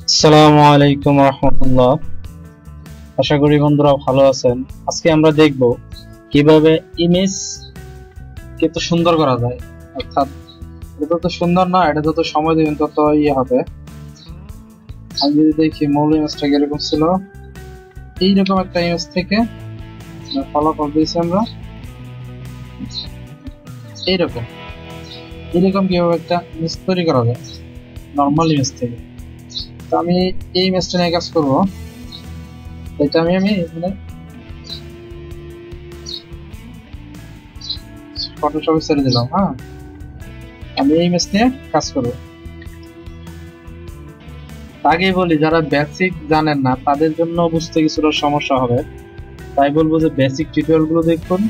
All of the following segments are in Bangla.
আসসালামু আলাইকুম রহমতুল্লাহ। আশা করি বন্ধুরা ভালো আছেন। আজকে আমরা দেখব কিভাবে ইমেজ কে তো সুন্দর করা যায়। অর্থাৎ এটা তো সুন্দর না, এটা যত সময় দেবেন তত ইয়ে হবে। আমি যদি দেখি মূল ইমেজটা কিরকম ছিল, এইরকম একটা ইমেজ থেকে ফলাফল দিয়েছি আমরা এইরকম এরকম কিভাবে একটা ইমেজ তৈরি করা যায় নর্মাল ইমেজ থেকে। তো আমি এই ইমেজটা নিয়ে কাজ করবো। এটা আমি মানে ফটোশপে ছেড়ে দিলাম। হ্যাঁ, আমি এই ইমেজ নিয়ে কাজ করবো। আগেই বলি, যারা বেসিক জানেন না তাদের জন্য বুঝতে কিছুটা সমস্যা হবে, তাই বলবো যে বেসিক টিউটোরিয়াল গুলো দেখুন,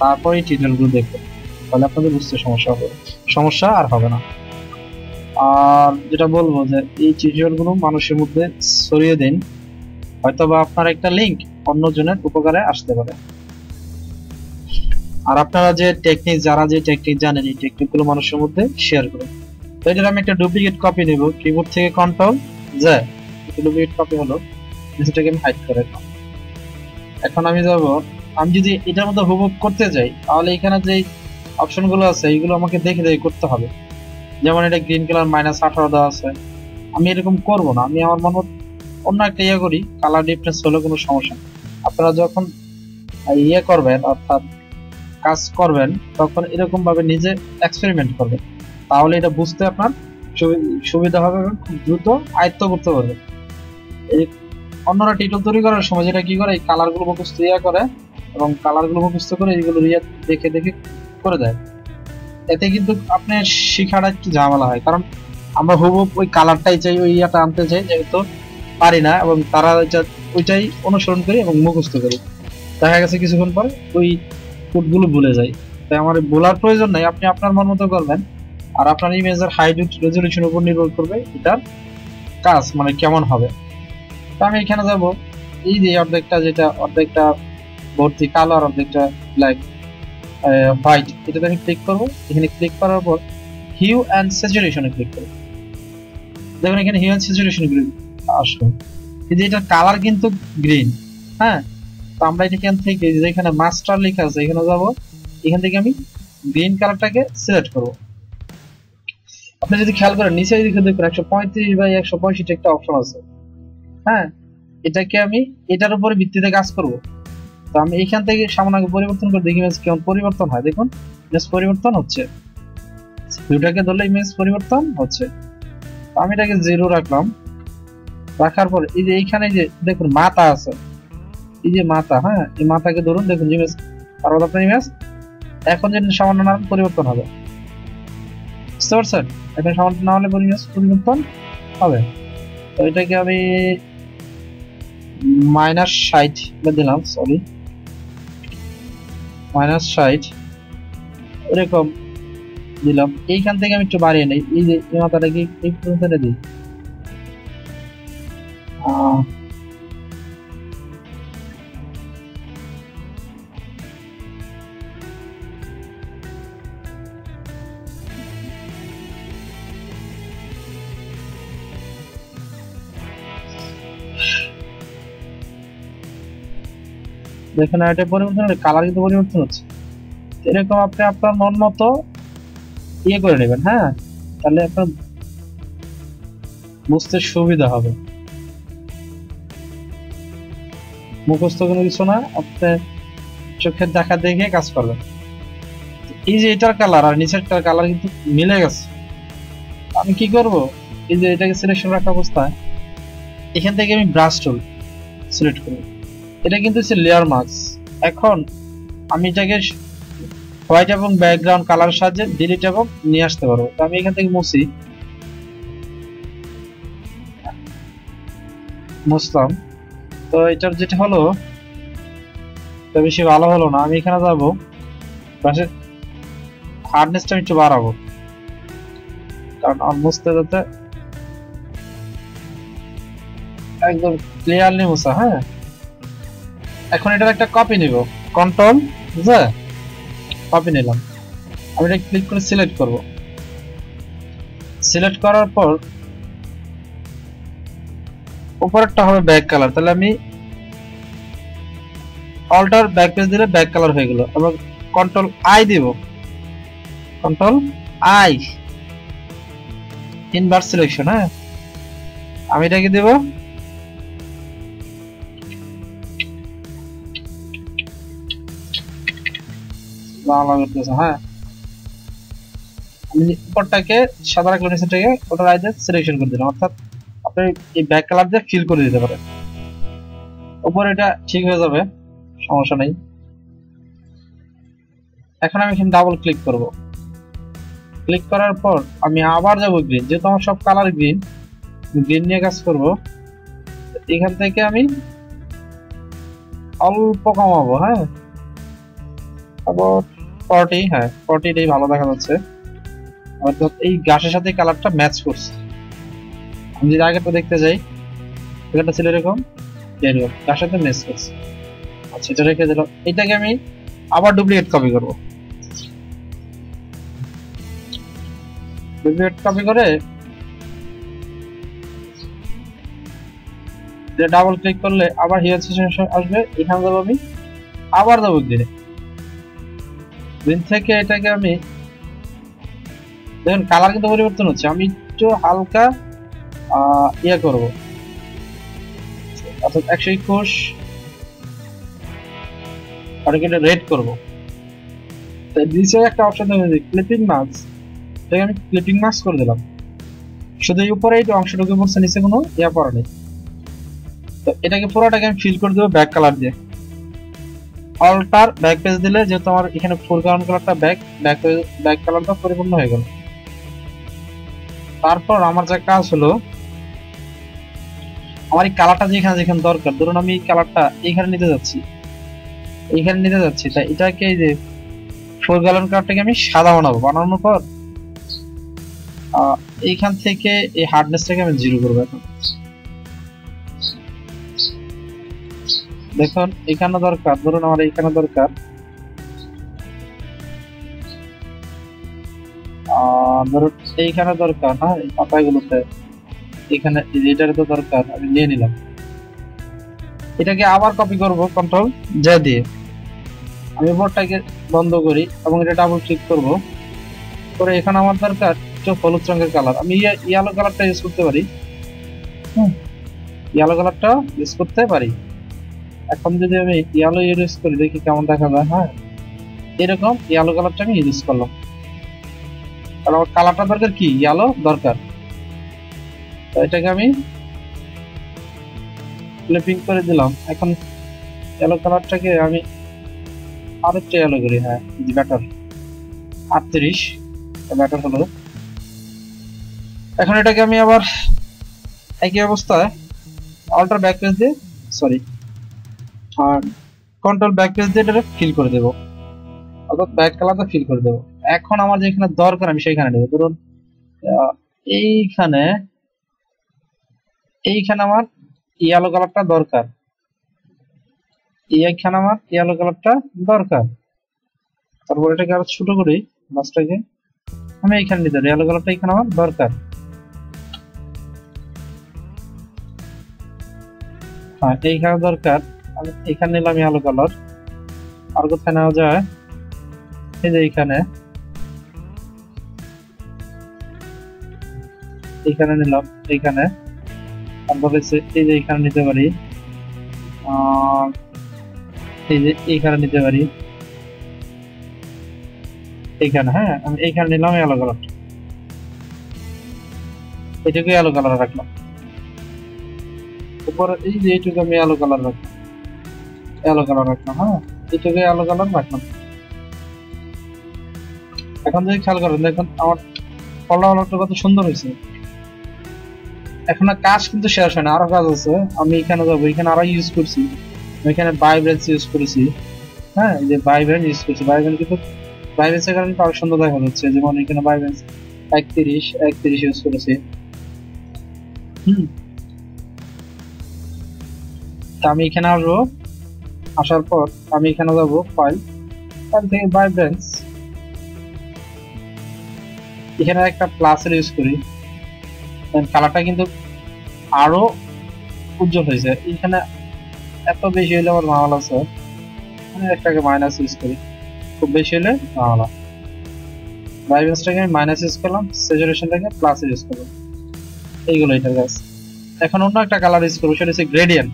তারপরে টিউটোরিয়াল গুলো দেখুন, তাহলে আপনাদের বুঝতে সমস্যা আর হবে না। আর যেটা বলবো যে এই টিউটোরিয়াল গুলো মানুষের মধ্যে ছড়িয়ে দিন, হয়তোবা আপনার একটা লিংক অন্যজনের উপকারে আসতে পারে। আর আপনারা যারা যে টেকনিক জানেন, এই টেকনিক গুলো মানুষের মধ্যে শেয়ার করুন। তো এটার আমি একটা ডুপ্লিকেট কপি নেব, কিবোর্ড থেকে কন্ট্রোল জে, ডুপ্লিকেট কপি হলো, নিচেটাকে আমি হাইড করে দিলাম। এখন আমি যাব, আমি যদি এটার মধ্যে হুবহু করতে যাই তাহলে এখানে যে অপশন গুলো আছে এইগুলো আমাকে দেখে দেখে করতে হবে। যেমন এটা গ্রিন কালার -18 দেওয়া আছে, আমি এরকম করব না, আমি আমার মনে অন্য একটা ইয়ে করি, কালার ডিফারেন্স হলে কোনো সমস্যা নেই। আপনারা যখন ইয়ে করবেন অর্থাৎ কাজ করবেন তখন এরকম ভাবে নিজে এক্সপেরিমেন্ট করবেন, তাহলে এটা বুঝতে আপনার সুবিধা হবে এবং খুব দ্রুত আয়ত্ত করতে পারবেন। এই অন্যরা টিউটোরিয়াল তৈরি করার সময় যেটা কি করে, এই কালার গুলো মুখস্থ করে এবং কালার গুলো মুখস্থ করে এইগুলো দেখে দেখে করে দেয়। এতে কিন্তু আপনার শিখাটা একটু ঝামেলা হয়, কারণ আমরা হুবহু ওই কালারটাই চাই, ওই ইয়াটা আনতে চাই, যেহেতু পারি না এবং তারা ওইটাই অনুসরণ করি এবং মুখস্থ করি। দেখা গেছে কিছুক্ষণ পরে ওই কোডগুলো ভুলে যায়। তাই আমার বলার প্রয়োজন নাই, আপনি আপনার মন মতো করবেন। আর আপনার ইমেজের হাইট রেজলিউশন উপর নির্ভর করবে এটার কাজ মানে কেমন হবে। তো আমি এখানে যাব, এই যে অর্ধেকটা ভর্তি কালো আর অর্ধেকটা ব্ল্যাক হোয়াইট, এটাতে আমি ক্লিক করবো। এখানে ক্লিক করার পর হিউ অ্যান্ড স্যাচুরেশনে ক্লিক করবো। দেখুন এখানে হিউ অ্যান্ড স্যাচুরেশন আসবে, এই যে এটার কালার কিন্তু গ্রিন। হ্যাঁ, তো আমরা এখান থেকে যেখানে মাস্টার লেখা আছে এখানে যাব, এখান থেকে আমি গ্রিন কালারটাকে সিলেক্ট করব। আপনি যদি খেয়াল করেন নিচে দেখুন 135/165 একটা অপশন আছে। হ্যাঁ, এটাকে আমি এটার উপরে ভিত্তিতে কাজ করব। তো আমি এখান থেকে সামনে পরিবর্তন করে দেখি ইমেজ কেমন পরিবর্তন হয়। দেখুন ইমেজ পরিবর্তন হচ্ছে, দুটাকে ধরলে ইমেজ পরিবর্তন হচ্ছে। আমি এটাকে 0 রাখলাম, রাখার পর এই যে এইখানে যে দেখুন মাথা আছে, এই যে মাথা, হ্যাঁ এই মাথাকে ধরুন, দেখুন ইমেজ আর আপনার ইমেজ এখন যে সামান্য নাম পরিবর্তন হবে, বুঝতে পারছেন? এখন সামান্য না হলে ইমেজ পরিবর্তন হবে। তো এটাকে আমি -60 দিলাম, সরি -60 এরকম দিলাম। এইখান থেকে আমি একটু বাড়িয়ে নেই, এই যে এই মাথাটাকে এই পর্যন্ত দিই। দেখুন এটা পরিবর্তন হলে কালার কিন্তু পরিবর্তন হচ্ছে। এরকম আপনি আপনার মন মতো ইয়ে করে নেবেন। হ্যাঁ, তাহলে আপনার বুঝতে সুবিধা হবে, মুখস্থ কোনো কিছু না, আপনি চোখের দেখা দেখে কাজ করবেন। এই যে এটার কালার আর নিচেরটার কালার কিন্তু মিলে গেছে। আমি কি করব, এই যে এটাকে সিলেকশন রাখা অবস্থায় এখান থেকে আমি ব্রাশ টুল সিলেক্ট করব। এটা কিন্তু হচ্ছে লেয়ার মাস্ক। এখন আমি এটাকে হোয়াইট এবং ব্যাকগ্রাউন্ড কালার সাহায্যে ডিলিট এবং নিয়ে আসতে পারবো। তো আমি এখান থেকে মুছলাম। তো এটার যেটা হলো এটা বেশি ভালো হলো না, আমি এখানে যাবো ব্রাশের হার্ডনেসটা একটু বাড়াবো, কারণ মুছতে যাতে একদম ক্লিয়ারলি মুছা। হ্যাঁ, এখন এটার একটা কপি নিব, কন্ট্রোল জে, কপি নিলাম। আমি এটা ক্লিক করে সিলেক্ট করব। সিলেক্ট করার পর উপরেরটা হবে ব্যাক কালার, তাহলে আমি অল্টার ব্যাক পেজ দিলে ব্যাক কালার হয়ে গেল। এবং কন্ট্রোল আই দিব, কন্ট্রোল আই ইনভার্স সিলেকশন। হ্যাঁ, আমি এটাকে দেব বাংলা করতেছে। হ্যাঁ, আমি উপরটাকে সাদা রাখলাম, নিচেটাকে ওটা আই দিয়ে সিলেকশন করে দিলাম, অর্থাৎ আপনি এই ব্যাক কালার দিয়ে ফিল করে দিতে পারেন। উপরে এটা ঠিক হয়ে যাবে, সমস্যা নেই। এখন আমি এখানে ডাবল ক্লিক করব। ক্লিক করার পর আমি আবার যাব গ্রিন, যেহেতু আমার সব কালার গ্রিন, গ্রিন নিয়ে কাজ করব। এখান থেকে আমি অল্প কমাবো। হ্যাঁ, তারপর 40, হ্যাঁ 40টাই ভালো দেখা যাচ্ছে, অর্থাৎ এই ঘাসের সাথে কালারটা ম্যাচ করছে। আমি যদি আগেরটা দেখতে যাই, আগেরটা ছিল এরকম, এরকম ঘাসের সাথে ম্যাচ করছে। আচ্ছা, এটা রেখে দিলাম। এটাকে আমি আবার ডুপ্লিকেট কপি করব। ডুপ্লিকেট কপি করে ডাবল ক্লিক করলে আবার হিয়ার সেশন আসবে। এখানে যাবো আমি, আবার যাবো গ্রিনে। গ্রিন থেকে এটাকে আমি, দেখুন কালার কিন্তু পরিবর্তন হচ্ছে। আমি একটু হালকা ইয়ে করবো, অর্থাৎ 121 আর এটা রেড করবো। নিচে একটা অপশন দেবে ক্লিপিং মাস্ক, এটাকে আমি ক্লিপিং মাস্ক করে দিলাম। শুধু এই উপরে এই অংশটুকু পড়ছে, নিচে কোনো ইয়া পড়া নেই। তো এটাকে পুরোটাকে আমি ফিল করে দেবো ব্যাক কালার দিয়ে। অল্টার ব্যাক পেজ দিলে, যেহেতু আমার এখানে ফোরগ্রাউন্ড কালারটা ব্যাক কালারটা পরিপূর্ণ হয়ে গেল। তারপর আমার যে কাজ হলো, আমার এই কালারটা যেখানে যেখানে দরকার, ধরুন আমি এই কালারটা এইখানে নিতে যাচ্ছি, তাই এটাকে এই যে ফোরগ্রাউন্ড কালারটাকে আমি সাদা বানাবো। বানানোর পর এইখান থেকে এই হার্ডনেসটাকে আমি 0 করবো। এখন দেখুন এখানে দরকার, ধরুন আমার এইখানে দরকার ধরুন এইখানে দরকার, হ্যাঁ এই পাতাগুলোতে এখানে এটার তো দরকার, আমি নিয়ে নিলাম। এটাকে আবার কপি করব কন্ট্রোল জে দিয়ে। আমি বোর্ডটাকে বন্ধ করি এবং এটা ডাবল ক্লিক করব করে, এখানে আমার দরকার একটু হলুদ রঙের কালার। আমি ইয়েলো কালারটা ইউজ করতে পারি। ইয়েলো কালারটা ইউজ করতে পারি। এখন যদি আমি ইয়েলো ইউজ করি, দেখি কেমন দেখা যায়। হ্যাঁ, এরকম ইয়েলো কালারটা আমি ইউজ করলাম, কারণ আমার কালারটা দরকার কি, ইয়েলো দরকার। তো এটাকে আমি ক্লিপিং করে দিলাম। এখন ইয়েলো কালারটাকে আমি আরেকটা ইয়েলো করি। হ্যাঁ, ব্যাটার 38 ব্যাটার হলো। এখন এটাকে আমি আবার একই অবস্থায় অল্টার ব্যাক পেজ দিয়ে, সরি কন্ট্রোল ব্যাক পেজ দিয়ে এটা ফিল করে দেবো, অর্থাৎ ব্যাক কালারটা ফিল করে দেবো। এখন আমার যেখানে দরকার আমি সেইখানে নেবো। ধরুন এইখানে আমার ইয়েলো কালারটা দরকার, এইখানে আমার ইয়েলো কালারটা দরকার। তারপর এটাকে আরো ছোট করি, মাছটাকে আমি এইখানে নিতে পারি, ইয়েলো কালারটা এখানে আমার দরকার। হ্যাঁ, এইখানে দরকার, আমি এখানে নিলাম ইয়েলো কালার। আর কোথায় নেওয়া যায়, এই যে এইখানে নিলাম, এইখানে। তারপরে এই যে এইখানে নিতে পারি, এই যে এইখানে নিতে পারি, এইখানে। হ্যাঁ, আমি এইখানে নিলাম ইয়েলো কালার, এটাকে ইয়েলো কালার রাখলাম। উপরে এই যে এইটুকু আমি ইয়েলো কালার রাখলাম। হ্যাঁ, এইটুকু ইয়েলো কালার রাখলাম। এখন যদি খেয়াল করেন, দেখুন আমার কলারটা কত সুন্দর হয়েছে। এখন কাজ কিন্তু শেষ হয় না, আরো কাজ আছে। আমি এখানে যাবো, এখানে আরো ইউজ করছি, এখানে ভাইব্রেন্স ইউজ করেছি। হ্যাঁ, এই যে ভাইব্রেন্স ইউজ করছি, ভাইব্রেন্স কিন্তু ভাইব্রেন্সের কারণে আরো সুন্দর দেখা যাচ্ছে। যেমন এখানে ভাইব্রেন্স 31 ইউজ করেছি। আমি এখানে আসবো, আসার পর আমি এখানে যাবো ফাইল থেকে ভাইব্রেন্স, এখানে একটা প্লাস ইউজ করি, কালারটা কিন্তু আরো উজ্জ্বল হয়েছে। এখানে এত বেশি হলে আমার মামলা আছে, আমি একটাকে মাইনাস ইউজ করি, খুব বেশি হলে মামলা। ভাইব্রেন্সটাকে আমি মাইনাস ইউজ করলাম, স্যাচুরেশনটাকে প্লাস ইউজ করলাম, এইগুলো এটার কাজ। এখন অন্য একটা কালার ইউজ করবো, সেটা হচ্ছে গ্রেডিয়েন্ট।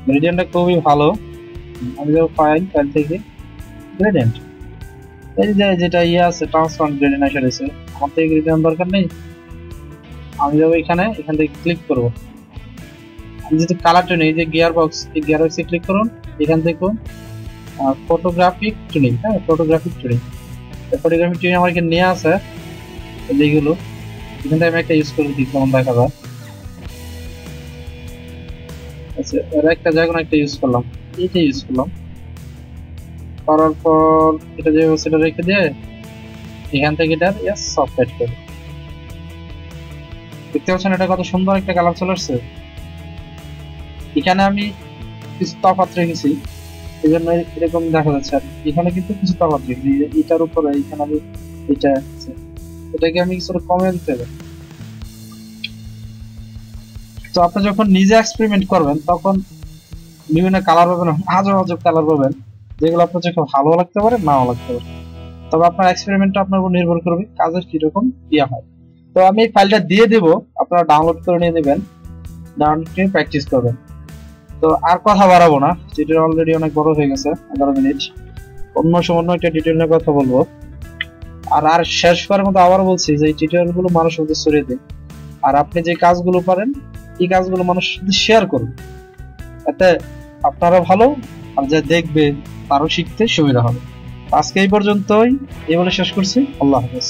গ্রেডিয়েন্টটা খুবই ভালো। আমি যাবো ফাইল থেকে গ্রেডিয়েন্ট, এই যে যেটা ইয়ে আছে ট্রান্সফর্ম গ্রেডিয়েন্ট এসে রয়েছে, আমার থেকে গ্রেডিয়েন্ট দরকার নেই। আমি যাবো এখানে, এখান থেকে ক্লিক করবো, আমি যেহেতু কালারটা নেই, যে গিয়ার বক্স, এই গিয়ার বক্সে ক্লিক করুন, এখান থেকে ফটোগ্রাফিক টুনিং, হ্যাঁ ফটোগ্রাফিক টুনিং। ফটোগ্রাফিক টুনিং আমার এখানে নিয়ে আসে এইগুলো, এখান থেকে আমি একটা ইউজ করে দিই কেমন দেখা যায়। আচ্ছা, এর একটা জায়গা একটা ইউজ করলাম, এইটা ইউজ করলাম, করার পর এটা যে সেটা রেখে দিয়ে এখান থেকে এটা ইয়েস সফট করে দেখতে পাচ্ছেন, এটা কত সুন্দর একটা কালার চলে আসছে। এখানে আমি কিছু তফাৎ রেখেছি, এই জন্য এরকম দেখা যাচ্ছে। আর এখানে কিন্তু কিছু তফাৎ রেখেছি, এটার উপরে এখানে আমি এটা আছে, এটাকে আমি কিছুটা কমে দিতে হবে। তো আপনি যখন নিজে এক্সপেরিমেন্ট করবেন তখন বিভিন্ন কালার পাবেন, আজব আজব কালার পাবেন, যেগুলো আপনার চোখে ভালো লাগতে পারে, নাও লাগতে পারে। তবে আপনার এক্সপেরিমেন্টটা আপনার উপর নির্ভর করবে কাজের কিরকম ইয়া হয়। তো আমি এই ফাইলটা দিয়ে দেব, আপনারা ডাউনলোড করে নিয়ে নেবেন, ডাউনলোড করে প্র্যাকটিস করবেন। তো আর কথা বাড়াবো না, টিউটোরিয়াল অলরেডি অনেক বড় হয়ে গেছে, 11 মিনিট। অন্য সময় অন্য একটা টিউটোরিয়াল নিয়ে কথা বলবো। আর শেষ করার মতো আবার বলছি যে এই টিউটোরিয়াল গুলো মানুষের মধ্যে ছড়িয়ে দিন। আর আপনি যে কাজগুলো পারেন এই কাজগুলো মানুষের সাথে শেয়ার করুন, এতে আপনারা ভালো, আর যা দেখবে তারও শিখতে সুবিধা হবে। আজকে এই পর্যন্তই, এই বলে শেষ করছি। আল্লাহ হাফেজ।